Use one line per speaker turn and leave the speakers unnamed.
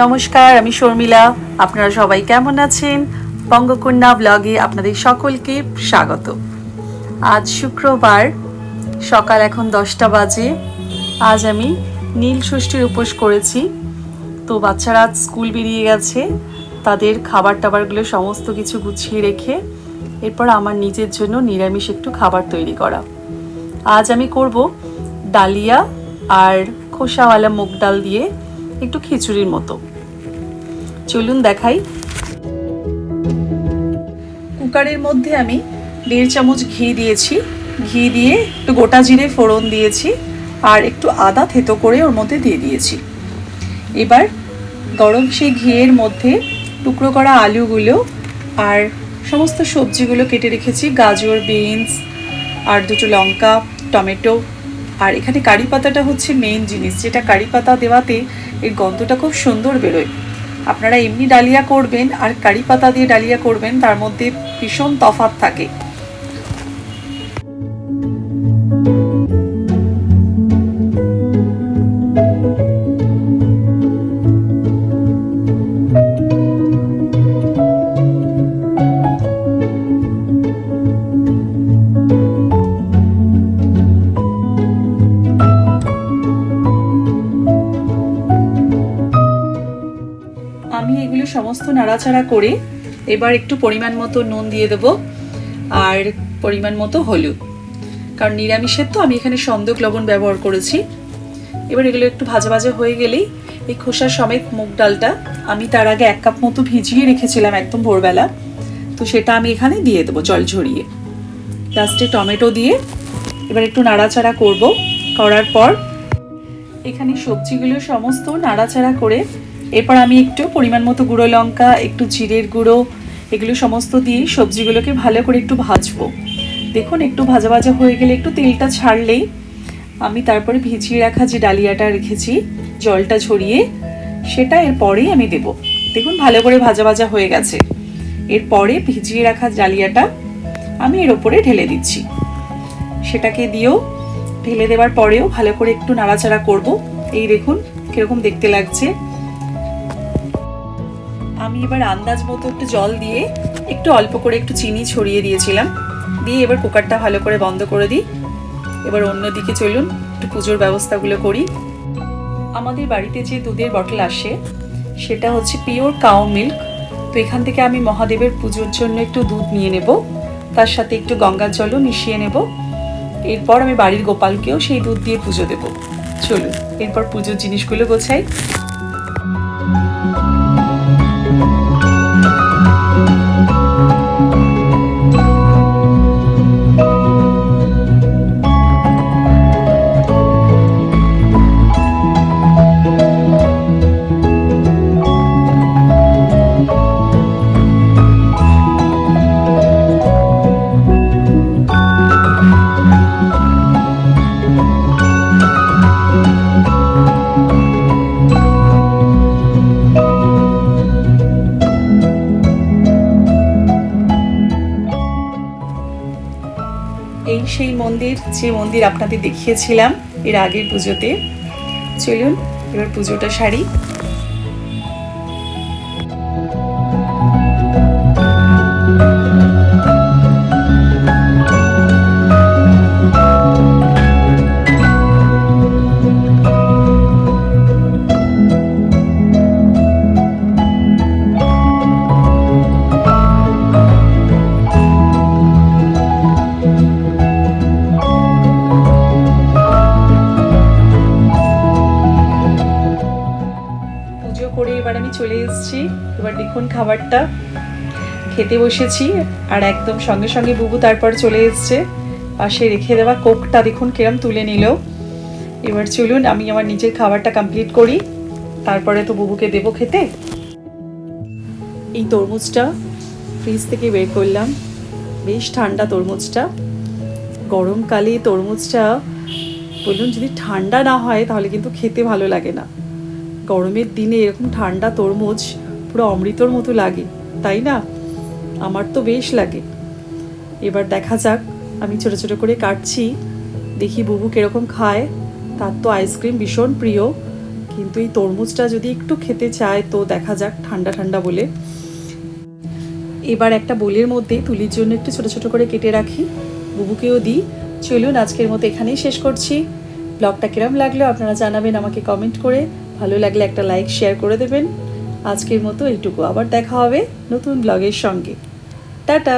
নমস্কার, আমি শর্মিলা। আপনারা সবাই কেমন আছেন? বঙ্গকন্যা ব্লগে আপনাদের সকলকে স্বাগত। আজ শুক্রবার, সকাল এখন 10টা বাজে। আজ আমি নীল ষষ্ঠীর উপোস করেছি। তো বাচ্চারা স্কুল বেরিয়ে গেছে, তাদের খাবার টাবারগুলো সমস্ত কিছু গুছিয়ে রেখে এরপর আমার নিজের জন্য নিরামিষ একটু খাবার তৈরি করা। আজ আমি করব ডালিয়া আর খোসাওয়ালা মুগ ডাল দিয়ে একটু খিচুড়ির মতো। চলুন দেখাই। কুকারের মধ্যে আমি 1.5 চামচ ঘি দিয়েছি। ঘি দিয়ে একটু গোটা জিরে ফোড়ন দিয়েছি আর একটু আদা থেতো করে ওর মধ্যে দিয়ে দিয়েছি। এবার গরম সেই ঘিয়ের মধ্যে টুকরো করা আলুগুলো আর সমস্ত সবজিগুলো কেটে রেখেছি, গাজর, বিনস আর 2টো লঙ্কা, টমেটো। আর এখানে কারি পাতাটা হচ্ছে মেইন জিনিস, যেটা কারি পাতা দেওয়াতে এর গন্ধটা খুব সুন্দর বেরোয়। আপনারা এমনি ডালিয়া করবেন আর কারি পাতা দিয়ে ডালিয়া করবেন, তার মধ্যে ভীষণ তফাৎ থাকে। আমি এগুলো সমস্ত নাড়াচাড়া করে এবার একটু পরিমাণ মতো নুন দিয়ে দেবো আর পরিমাণ মতো হলুদ, কারণ নিরামিষের তো আমি এখানে সন্দক লবণ ব্যবহার করেছি। এবার এগুলো একটু ভাজা ভাজা হয়ে গেলেই এই খোসা সমেত মুগ ডালটা আমি তার আগে 1 কাপ মতো ভিজিয়ে রেখেছিলাম একদম ভোরবেলা, তো সেটা আমি এখানে দিয়ে দেবো জল ঝরিয়ে। লাস্টে টমেটো দিয়ে এবার একটু নাড়াচাড়া করব। করার পর এখানে সবজিগুলো সমস্ত নাড়াচাড়া করে এরপর আমি একটু পরিমাণ মতো গুঁড়ো লঙ্কা, একটু জিরের গুঁড়ো, এগুলো সমস্ত দিয়ে সবজিগুলোকে ভালো করে একটু ভাজবো। দেখুন একটু ভাজা ভাজা হয়ে গেলে, একটু তেলটা ছাড়লেই আমি তারপরে ভিজিয়ে রাখা যে ডালিয়াটা রেখেছি জলটা ঝরিয়ে, সেটা এরপরেই আমি দেব। দেখুন ভালো করে ভাজা ভাজা হয়ে গেছে। এরপরে ভিজিয়ে রাখা ডালিয়াটা আমি এর ওপরে ঢেলে দিচ্ছি। সেটাকে দিয়েও ঢেলে দেওয়ার পরেও ভালো করে একটু নাড়াচাড়া করব। এই দেখুন কিরকম দেখতে লাগছে। আমি এবার আন্দাজ মতো একটু জল দিয়ে একটু অল্প করে একটু চিনি ছড়িয়ে দিয়েছিলাম, দিয়ে এবার কুকারটা ভালো করে বন্ধ করে দিই। এবার অন্যদিকে চলুন একটু পুজোর ব্যবস্থাগুলো করি। আমাদের বাড়িতে যে দুধের বটল আসে সেটা হচ্ছে পিওর কাউ মিল্ক। তো এখান থেকে আমি মহাদেবের পুজোর জন্য একটু দুধ নিয়ে নেব, তার সাথে একটু গঙ্গার জলও মিশিয়ে নেব। এরপর আমি বাড়ির গোপালকেও সেই দুধ দিয়ে পুজো দেব। চলুন এরপর পুজোর জিনিসগুলো গোছাই। এই সেই মন্দির, যে মন্দির আপনাদের দেখিয়েছিলাম এর আগের পুজোতে। চলুন এবার পুজোটা সারি। করে এবার আমি চলে এসেছি। এবার দেখুন খাবারটা খেতে বসেছি আর একদম সঙ্গে সঙ্গে বুবু তারপর চলে এসছে। পাশে রেখে দেওয়া কোকটা দেখুন কিরম তুলে নিল। এবার চলুন আমি আমার নিজের খাবারটা কমপ্লিট করি, তারপরে তো বুবুকে দেবো খেতে। এই তরমুজটা ফ্রিজ থেকে বের করলাম, বেশ ঠান্ডা তরমুজটা। গরমকালে তরমুজটা বলুন যদি ঠান্ডা না হয় তাহলে কিন্তু খেতে ভালো লাগে না। গরমের দিনে এরকম ঠান্ডা তরমুজ পুরো অমৃতর মতো লাগে, তাই না? আমার তো বেশ লাগে। এবার দেখা যাক, আমি ছোট ছোট করে কাটছি, দেখি বুবু কিরকম খায়। তার তো আইসক্রিম ভীষণ প্রিয়, কিন্তু এই তরমুজটা যদি একটু খেতে চায় তো দেখা যাক, ঠান্ডা ঠান্ডা বলে। এবার একটা বোলের মধ্যে তুলির জন্য একটু ছোট ছোট করে কেটে রাখি, বুবুকেও দিই। চলুন আজকের মতো এখানেই শেষ করছি। ব্লগটা কিরম লাগলো আপনারা জানাবেন আমাকে কমেন্ট করে, ভালো লাগলে একটা লাইক শেয়ার করে দেবেন। আজকের মতো এইটুকু, আবার দেখা হবে নতুন ব্লগের সঙ্গে। টাটা।